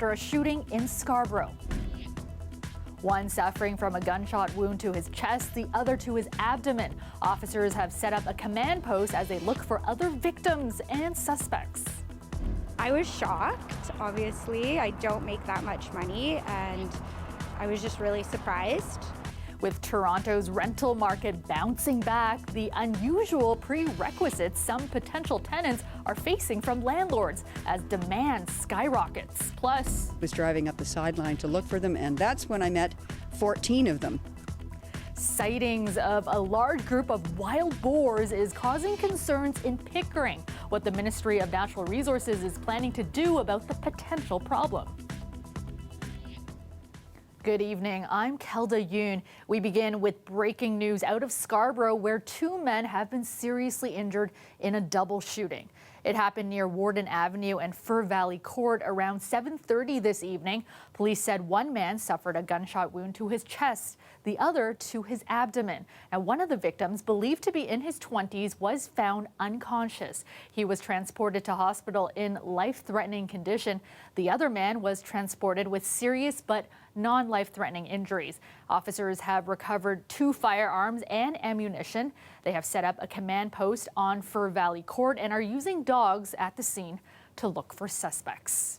after a shooting in Scarborough. One suffering from a gunshot wound to his chest, the other to his abdomen. Officers have set up a command post as they look for other victims and suspects. I was shocked, obviously. I don't make that much money, and I was just really surprised. With Toronto's rental market bouncing back, the unusual prerequisites some potential tenants are facing from landlords as demand skyrockets. Plus, I was driving up the sideline to look for them, and that's when I met 14 of them. sightings of a large group of wild boars is causing concerns in Pickering. What the Ministry of Natural Resources is planning to do about the potential problem. Good evening, I'm Kelda Yoon. We begin with breaking news out of Scarborough, where two men have been seriously injured in a double shooting. It happened near Warden Avenue and Fir Valley Court around 7:30 this evening. Police said one man suffered a gunshot wound to his chest, the other to his abdomen. Now, one of the victims, believed to be in his 20s, was found unconscious. He was transported to hospital in life-threatening condition. The other man was transported with serious but non-life-threatening injuries. Officers have recovered 2 firearms and ammunition. They have set up a command post on Fir Valley Court and are using dogs at the scene to look for suspects.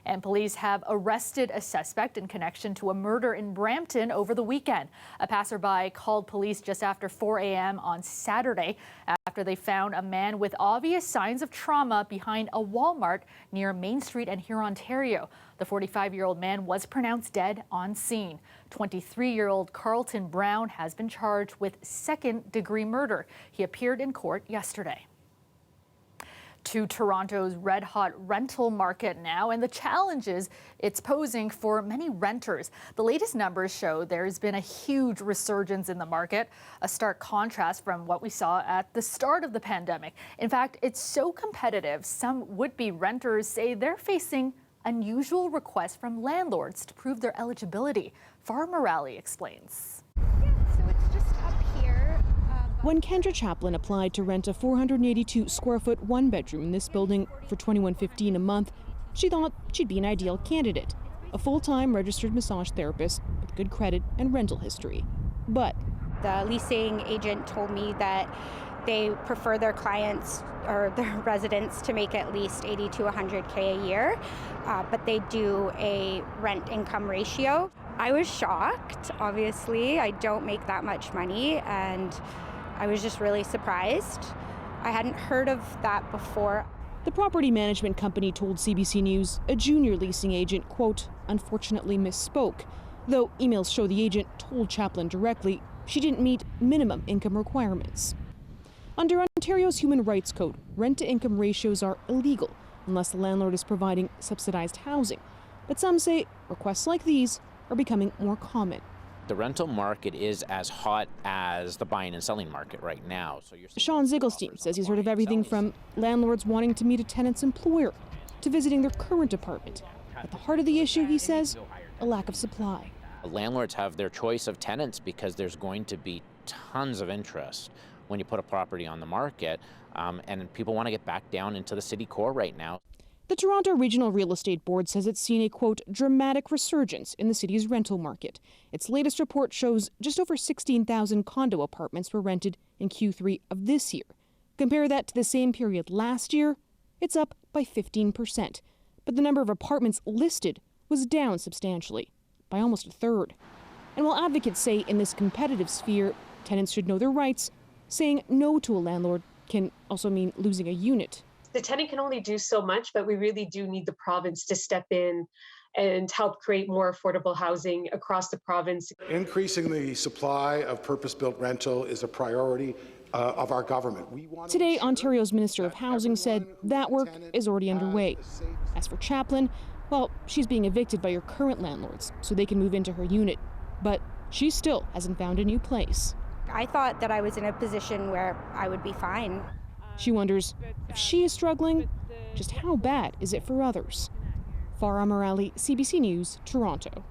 And police have arrested a suspect in connection to a murder in Brampton over the weekend. A passerby called police just after 4 a.m. on Saturday after they found a man with obvious signs of trauma behind a Walmart near Main Street and Huron, Ontario. The 45-year-old man was pronounced dead on scene. 23-year-old Carlton Brown has been charged with second-degree murder. He appeared in court yesterday. To Toronto's red-hot rental market now and the challenges it's posing for many renters. The latest numbers show there's been a huge resurgence in the market, a stark contrast from what we saw at the start of the pandemic. In fact, it's so competitive, some would-be renters say they're facing unusual requests from landlords to prove their eligibility. Farah Morali explains. So it's just up here. When Kendra Chaplin applied to rent a 482-square-foot one-bedroom in this building for $21.15 a month, she thought she'd be an ideal candidate, a full-time registered massage therapist with good credit and rental history. But The leasing agent told me that they prefer their clients or their residents to make at least $80,000 to $100,000 a year, but they do a rent-income ratio. I was shocked, obviously. I don't make that much money, and I was just really surprised. I hadn't heard of that before. the property management company told CBC News a junior leasing agent, quote, unfortunately misspoke, though emails show the agent told Chaplin directly she didn't meet minimum income requirements. Under Ontario's Human Rights Code, rent-to-income ratios are illegal unless the landlord is providing subsidized housing. But some say requests like these are becoming more common. The rental market is as hot as the buying and selling market right now. So Sean Ziegelstein says he's heard of everything from landlords wanting to meet a tenant's employer to visiting their current apartment. At the heart of the issue, he says, a lack of supply. landlords have their choice of tenants because there's going to be tons of interest when you put a property on the market, and people want to get back down into the city core right now. The Toronto Regional Real Estate Board says it's seen a, quote, dramatic resurgence in the city's rental market. Its latest report shows just over 16,000 condo apartments were rented in Q3 of this year. Compare that to the same period last year, it's up by 15%. But the number of apartments listed was down substantially, by almost a third. And while advocates say in this competitive sphere, tenants should know their rights, saying no to a landlord can also mean losing a unit. The tenant can only do so much, but we really do need the province to step in and help create more affordable housing across the province. Increasing the supply of purpose-built rental is a priority of our government. Today, Ontario's Minister of Housing said that work is already underway. As for Chaplin, well, she's being evicted by her current landlords so they can move into her unit. But she still hasn't found a new place. I thought that I was in a position where I would be fine. She wonders if she is struggling, just how bad is it for others? Farah Morali, CBC News, Toronto.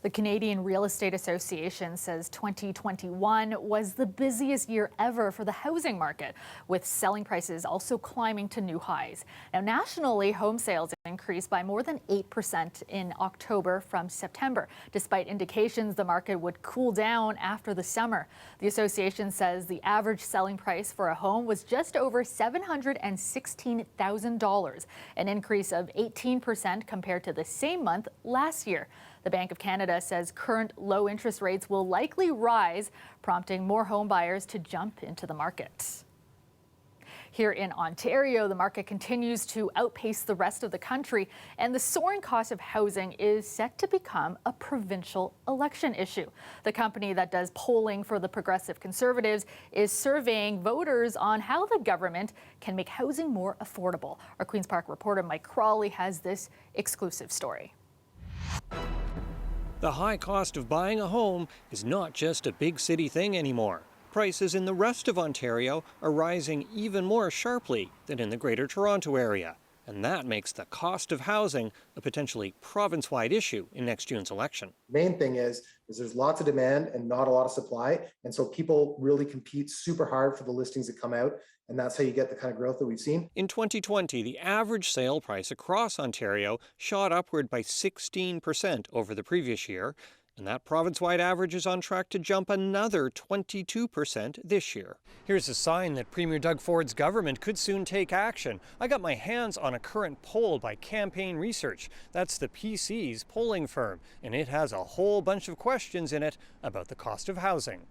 The Canadian Real Estate Association says 2021 was the busiest year ever for the housing market, with selling prices also climbing to new highs. Now, nationally, home sales increased by more than 8% in October from September, despite indications the market would cool down after the summer. The association says the average selling price for a home was just over $716,000, an increase of 18% compared to the same month last year. The Bank of Canada says current low interest rates will likely rise, prompting more home buyers to jump into the market. Here in Ontario, the market continues to outpace the rest of the country, and the soaring cost of housing is set to become a provincial election issue. The company that does polling for the Progressive Conservatives is surveying voters on how the government can make housing more affordable. Our Queen's Park reporter Mike Crawley has this exclusive story. The high cost of buying a home is not just a big city thing anymore. Prices in the rest of Ontario are rising even more sharply than in the Greater Toronto area. And that makes the cost of housing a potentially province-wide issue in next June's election. Main thing is there's lots of demand and not a lot of supply. And so people really compete super hard for the listings that come out. And that's how you get the kind of growth that we've seen. In 2020, the average sale price across Ontario shot upward by 16% over the previous year. And that province-wide average is on track to jump another 22% this year. Here's a sign that Premier Doug Ford's government could soon take action. I got my hands on a current poll by Campaign Research. That's the PC's polling firm, and it has a whole bunch of questions in it about the cost of housing.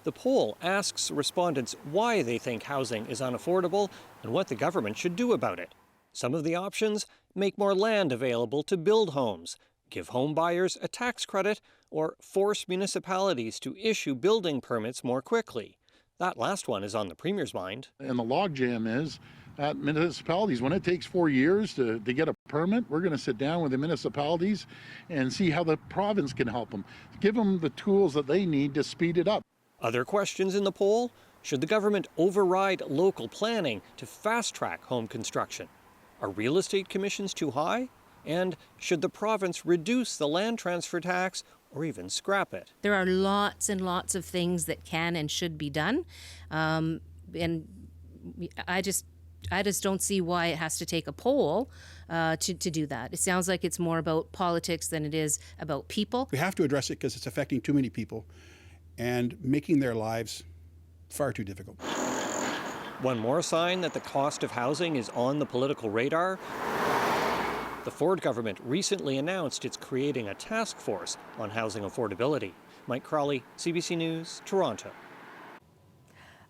The poll asks respondents why they think housing is unaffordable and what the government should do about it. Some of the options: make more land available to build homes, give home buyers a tax credit, or force municipalities to issue building permits more quickly. That last one is on the Premier's mind. And the logjam is at municipalities. When it takes 4 years to get a permit, we're going to sit down with the municipalities and see how the province can help them. Give them the tools that they need to speed it up. Other questions in the poll: should the government override local planning to fast-track home construction? Are real estate commissions too high? And should the province reduce the land transfer tax or even scrap it? There are lots and lots of things that can and should be done. And I just don't see why it has to take a poll to do that. It sounds like it's more about politics than it is about people. We have to address it because it's affecting too many people and making their lives far too difficult. One more sign that the cost of housing is on the political radar: the Ford government recently announced it's creating a task force on housing affordability. Mike Crawley, CBC News, Toronto.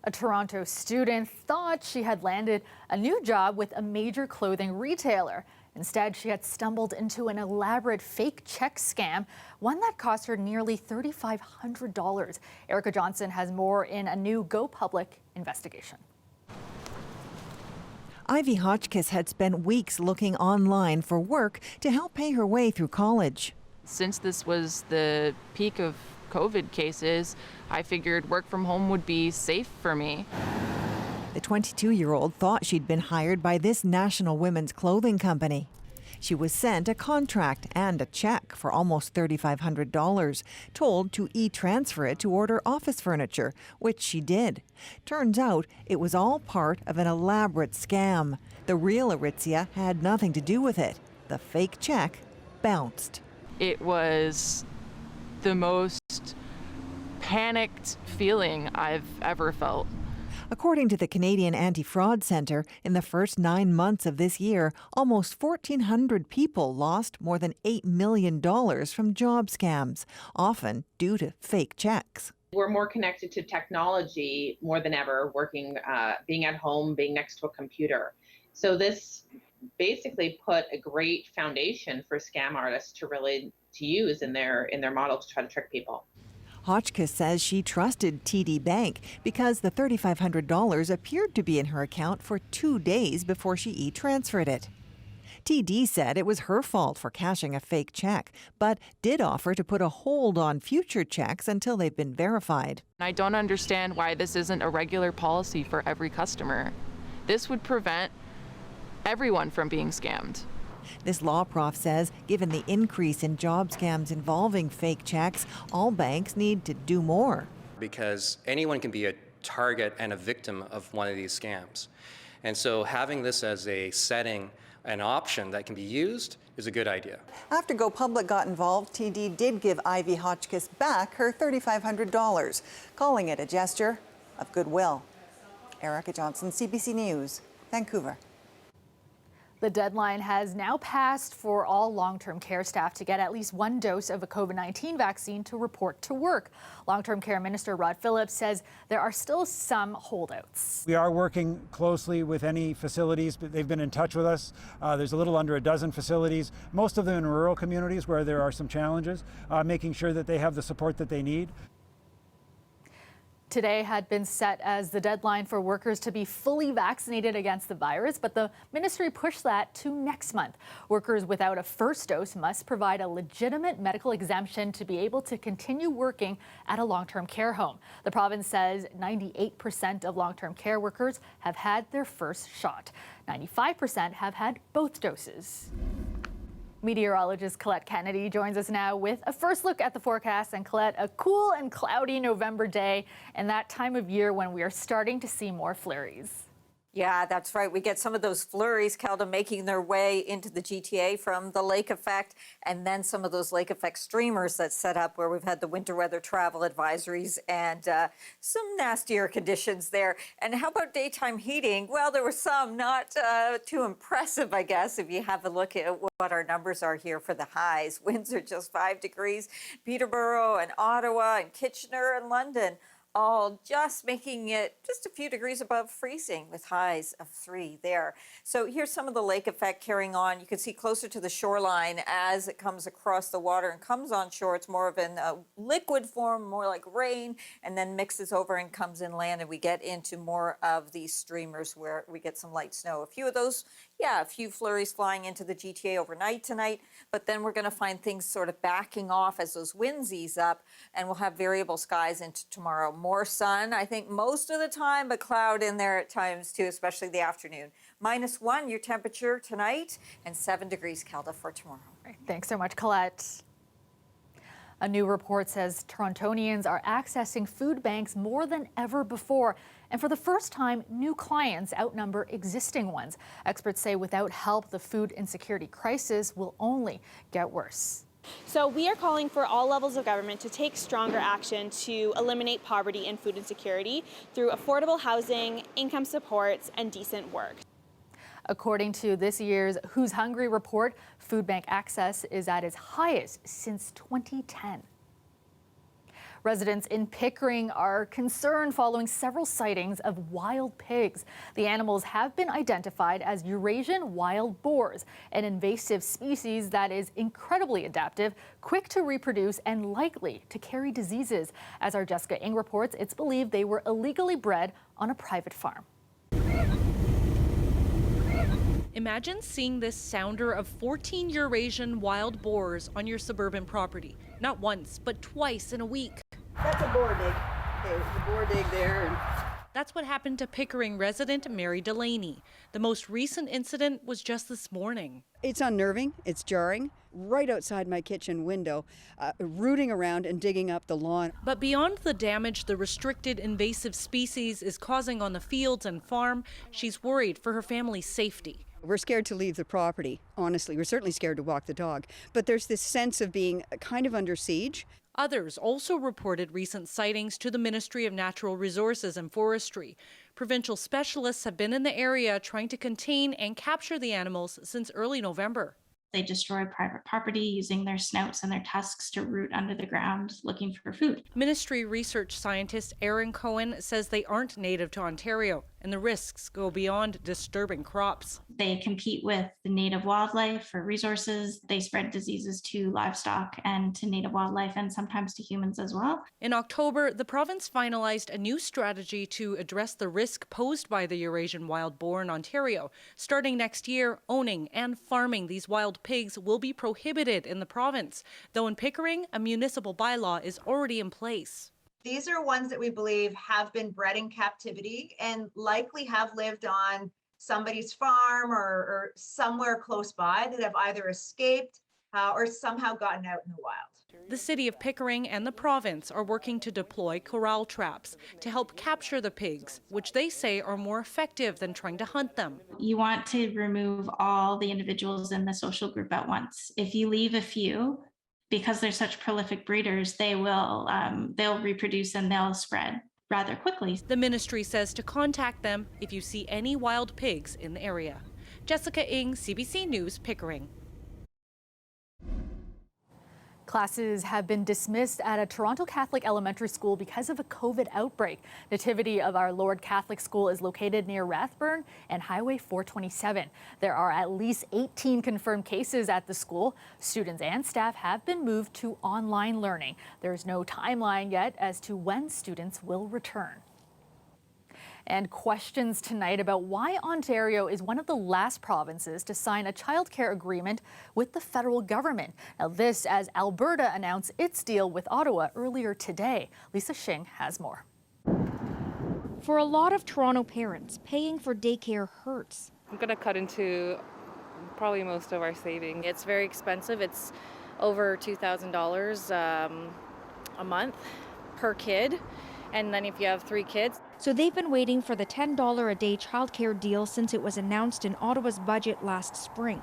A Toronto student thought she had landed a new job with a major clothing retailer. Instead, she had stumbled into an elaborate fake check scam, one that cost her nearly $3,500. Erica Johnson has more in a new Go Public investigation. Ivy Hotchkiss had spent weeks looking online for work to help pay her way through college. Since this was the peak of COVID cases, I figured work from home would be safe for me. The 22-year-old thought she'd been hired by this national women's clothing company. She was sent a contract and a check for almost $3,500, told to e-transfer it to order office furniture, which she did. Turns out it was all part of an elaborate scam. The real Aritzia had nothing to do with it. The fake check bounced. It was the most panicked feeling I've ever felt. According to the Canadian Anti-Fraud Centre, in the first 9 months of this year, almost 1,400 people lost more than $8 million from job scams, often due to fake checks. We're more connected to technology more than ever, working, being at home, being next to a computer. So this basically put a great foundation for scam artists to use in their model to try to trick people. Hotchkiss says she trusted TD Bank because the $3,500 appeared to be in her account for 2 days before she e-transferred it. TD said it was her fault for cashing a fake check, but did offer to put a hold on future checks until they've been verified. I don't understand why this isn't a regular policy for every customer. This would prevent everyone from being scammed. This law prof says given the increase in job scams involving fake checks, all banks need to do more. Because anyone can be a target and a victim of one of these scams. And so having this as a setting, an option that can be used is a good idea. After Go Public got involved, TD did give Ivy Hotchkiss back her $3,500, calling it a gesture of goodwill. Erica Johnson, CBC News, Vancouver. The deadline has now passed for all long-term care staff to get at least one dose of a COVID-19 vaccine to report to work. Long-term care Minister Rod Phillips says there are still some holdouts. We are working closely with any facilities, but they've been in touch with us. There's a little under a dozen facilities, most of them in rural communities where there are some challenges, making sure that they have the support that they need. Today had been set as the deadline for workers to be fully vaccinated against the virus, but the ministry pushed that to next month. Workers without a first dose must provide a legitimate medical exemption to be able to continue working at a long-term care home. The province says 98% of long-term care workers have had their first shot. 95% have had both doses. Meteorologist Colette Kennedy joins us now with a first look at the forecast. And Colette, a cool and cloudy November day and that time of year when we are starting to see more flurries. Yeah, that's right. We get some of those flurries, Kelda, making their way into the GTA from the lake effect, and then some of those lake effect streamers that set up where we've had the winter weather travel advisories and some nastier conditions there. And how about daytime heating? Well, there were some, not too impressive, I guess, if you have a look at what our numbers are here for the highs. Winds are just 5 degrees. Peterborough and Ottawa and Kitchener and London, all just making it just a few degrees above freezing with highs of 3 there. So here's some of the lake effect carrying on. You can see closer to the shoreline as it comes across the water and comes on shore. It's more of in a liquid form, more like rain, and then mixes over and comes inland, and we get into more of these streamers where we get some light snow. A few of those, yeah, a few flurries flying into the GTA overnight tonight, but then we're going to find things sort of backing off as those winds ease up, and we'll have variable skies into tomorrow. More sun, I think, most of the time, but cloud in there at times too, especially the afternoon. -1 your temperature tonight, and 7 degrees, Kelda, for tomorrow. Right. Thanks so much, Colette. A new report says Torontonians are accessing food banks more than ever before. And for the first time, new clients outnumber existing ones. Experts say without help, the food insecurity crisis will only get worse. So we are calling for all levels of government to take stronger action to eliminate poverty and food insecurity through affordable housing, income supports, and decent work. According to this year's Who's Hungry report, food bank access is at its highest since 2010. Residents in Pickering are concerned following several sightings of wild pigs. The animals have been identified as Eurasian wild boars, an invasive species that is incredibly adaptive, quick to reproduce, and likely to carry diseases. As our Jessica Ng reports, it's believed they were illegally bred on a private farm. Imagine seeing this sounder of 14 Eurasian wild boars on your suburban property. Not once, but twice in a week. That's a boar dig. Okay, the boar dig there. That's what happened to Pickering resident Mary Delaney. The most recent incident was just this morning. It's unnerving, it's jarring, right outside my kitchen window, rooting around and digging up the lawn. But beyond the damage the restricted invasive species is causing on the fields and farm, she's worried for her family's safety. We're scared to leave the property, honestly. We're certainly scared to walk the dog. But there's this sense of being kind of under siege. Others also reported recent sightings to the Ministry of Natural Resources and Forestry. Provincial specialists have been in the area trying to contain and capture the animals since early November. They destroy private property using their snouts and their tusks to root under the ground looking for food. Ministry research scientist Aaron Cohen says they aren't native to Ontario and the risks go beyond disturbing crops. They compete with the native wildlife for resources. They spread diseases to livestock and to native wildlife and sometimes to humans as well. In October, the province finalized a new strategy to address the risk posed by the Eurasian wild boar in Ontario. Starting next year, owning and farming these wild pigs will be prohibited in the province, though in Pickering, a municipal bylaw is already in place. These are ones that we believe have been bred in captivity and likely have lived on somebody's farm or somewhere close by that have either escaped or somehow gotten out in the wild. The city of Pickering and the province are working to deploy corral traps to help capture the pigs, which they say are more effective than trying to hunt them. You want to remove all the individuals in the social group at once. If you leave a few, because they're such prolific breeders, they'll reproduce and they'll spread rather quickly. The ministry says to contact them if you see any wild pigs in the area. Jessica Ng, CBC News, Pickering. Classes have been dismissed at a Toronto Catholic elementary school because of a COVID outbreak. Nativity of Our Lord Catholic School is located near Rathburn and Highway 427. There are at least 18 confirmed cases at the school. Students and staff have been moved to online learning. There's no timeline yet as to when students will return. And questions tonight about why Ontario is one of the last provinces to sign a childcare agreement with the federal government. Now this as Alberta announced its deal with Ottawa earlier today. Lisa Shing has more. For a lot of Toronto parents, paying for daycare hurts. I'm going to cut into probably most of our savings. It's very expensive. It's over $2,000 a month per kid. And then if you have 3 kids. So they've been waiting for the $10 a day childcare deal since it was announced in Ottawa's budget last spring.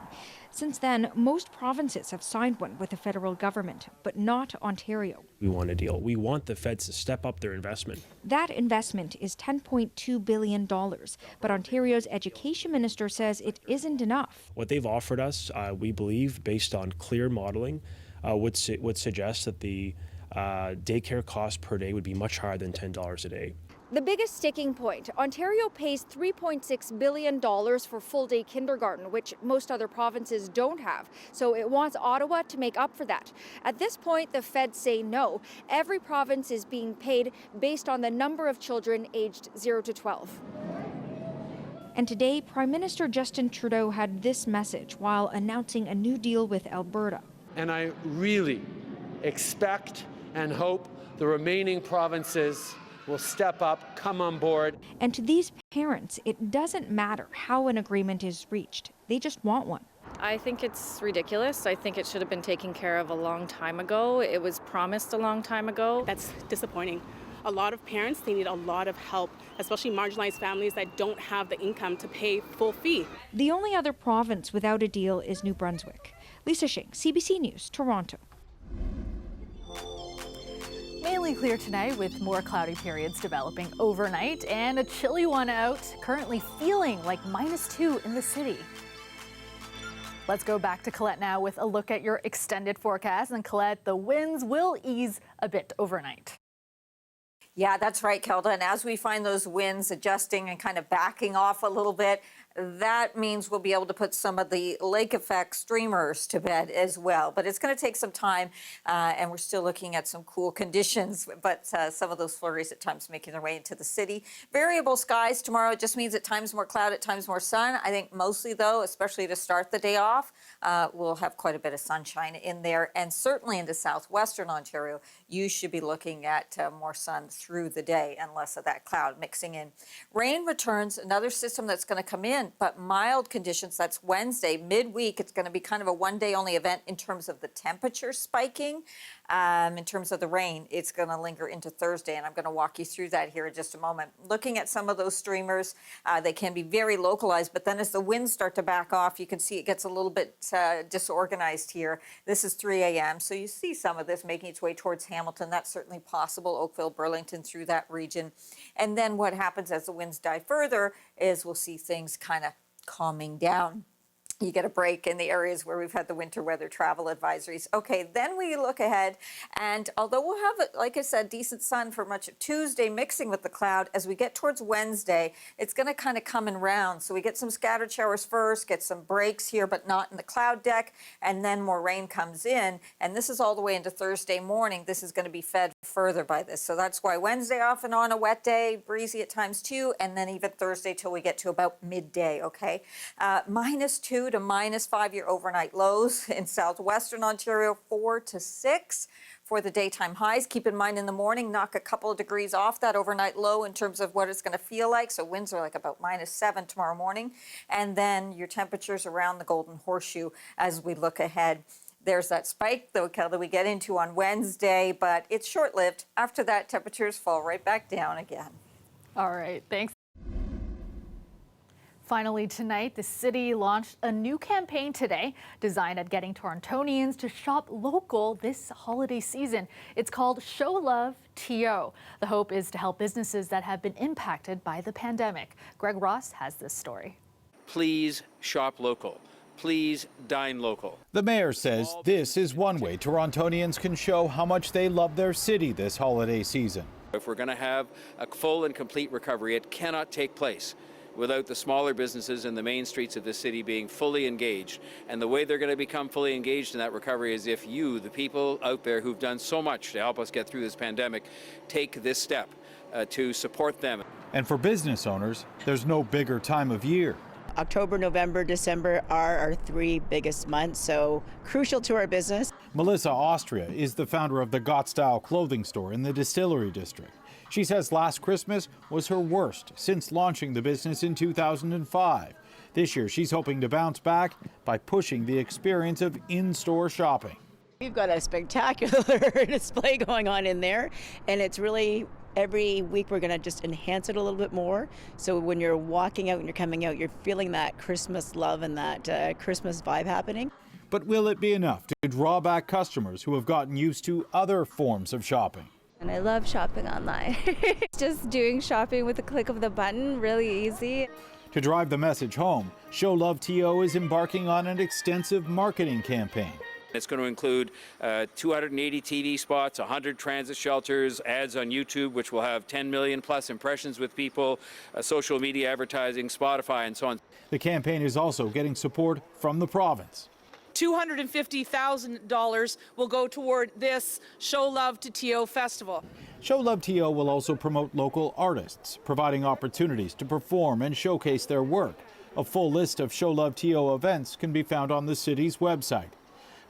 Since then, most provinces have signed one with the federal government, but not Ontario. We want a deal. We want the feds to step up their investment. That investment is $10.2 billion, but Ontario's education minister says it isn't enough. What they've offered us, we believe, based on clear modeling, would suggest that the daycare cost per day would be much higher than $10 a day. The biggest sticking point, Ontario pays $3.6 billion for full-day kindergarten, which most other provinces don't have. So it wants Ottawa to make up for that. At this point, the feds say no. Every province is being paid based on the number of children aged 0 to 12. And today, Prime Minister Justin Trudeau had this message while announcing a new deal with Alberta. And I really expect and hope the remaining provinces will step up, come on board. And to these parents, it doesn't matter how an agreement is reached. They just want one. I think it's ridiculous. I think it should have been taken care of a long time ago. It was promised a long time ago. That's disappointing. A lot of parents, they need a lot of help, especially marginalized families that don't have the income to pay full fee. The only other province without a deal is New Brunswick. Lisa Shing, CBC News, Toronto. Mainly clear tonight with more cloudy periods developing overnight and a chilly one out, currently feeling like -2 in the city. Let's go back to Colette now with a look at your extended forecast. And Colette, the winds will ease a bit overnight. Yeah, that's right, Kelda. And as we find those winds adjusting and kind of backing off a little bit, that means we'll be able to put some of the lake effect streamers to bed as well. But it's going to take some time, and we're still looking at some cool conditions, but some of those flurries at times making their way into the city. Variable skies tomorrow. It just means at times more cloud, at times more sun. I think mostly, though, especially to start the day off, we'll have quite a bit of sunshine in there. And certainly into southwestern Ontario, you should be looking at more sun through the day and less of that cloud mixing in. Rain returns, another system that's going to come in, but mild conditions. That's Wednesday. Midweek, it's going to be kind of a one-day only event in terms of the temperature spiking. In terms of the rain, it's going to linger into Thursday, and I'm going to walk you through that here in just a moment. Looking at some of those streamers, they can be very localized, but then as the winds start to back off, you can see it gets a little bit disorganized here. This is 3 a.m., so you see some of this making its way towards Hamilton. That's certainly possible, Oakville, Burlington, through that region. And then what happens as the winds die further is we'll see things kind of calming down. You get a break in the areas where we've had the winter weather travel advisories. Okay, then we look ahead, and although we'll have, like I said, decent sun for much of Tuesday mixing with the cloud, as we get towards Wednesday, it's going to kind of come in round. So we get some scattered showers first, get some breaks here, but not in the cloud deck, and then more rain comes in. And this is all the way into Thursday morning. This is going to be fed further by this. So that's why Wednesday off and on a wet day, breezy at times too, and then even Thursday till we get to about midday, okay? -2 to -5 your overnight lows. In southwestern Ontario, 4 to 6 for the daytime highs. Keep in mind in the morning, knock a couple of degrees off that overnight low in terms of what it's going to feel like. So winds are like about -7 tomorrow morning. And then your temperatures around the Golden Horseshoe as we look ahead. There's that spike, though, that we get into on Wednesday, but it's short-lived. After that, temperatures fall right back down again. All right, thanks. Finally tonight, the city launched a new campaign today designed at getting Torontonians to shop local this holiday season. It's called Show Love TO. The hope is to help businesses that have been impacted by the pandemic. Greg Ross has this story. Please shop local. Please dine local. The mayor says this is one way Torontonians can show how much they love their city this holiday season. If we're going to have a full and complete recovery, it cannot take place without the smaller businesses in the main streets of the city being fully engaged. And the way they're going to become fully engaged in that recovery is if you, the people out there who've done so much to help us get through this pandemic, take this step to support them. And for business owners, there's no bigger time of year. October, November, December are our 3 biggest months, so crucial to our business. Melissa Austria is the founder of the Got Style clothing store in the Distillery District. She says last Christmas was her worst since launching the business in 2005. This year, she's hoping to bounce back by pushing the experience of in-store shopping. We've got a spectacular display going on in there, and it's really every week we're going to just enhance it a little bit more. So when you're walking out and you're coming out, you're feeling that Christmas love and that Christmas vibe happening. But will it be enough to draw back customers who have gotten used to other forms of shopping? And I love shopping online. Just doing shopping with a click of the button, really easy. To drive the message home, Show Love TO is embarking on an extensive marketing campaign. It's going to include 280 TV spots, 100 transit shelters, ads on YouTube, which will have 10 million plus impressions with people, social media advertising, Spotify, and so on. The campaign is also getting support from the province. $250,000 will go toward this Show Love to TO festival. Show Love TO will also promote local artists, providing opportunities to perform and showcase their work. A full list of Show Love TO events can be found on the city's website.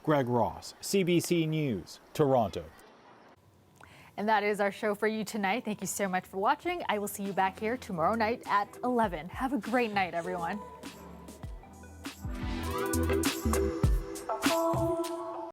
Greg Ross, CBC News, Toronto. And that is our show for you tonight. Thank you so much for watching. I will see you back here tomorrow night at 11. Have a great night, everyone.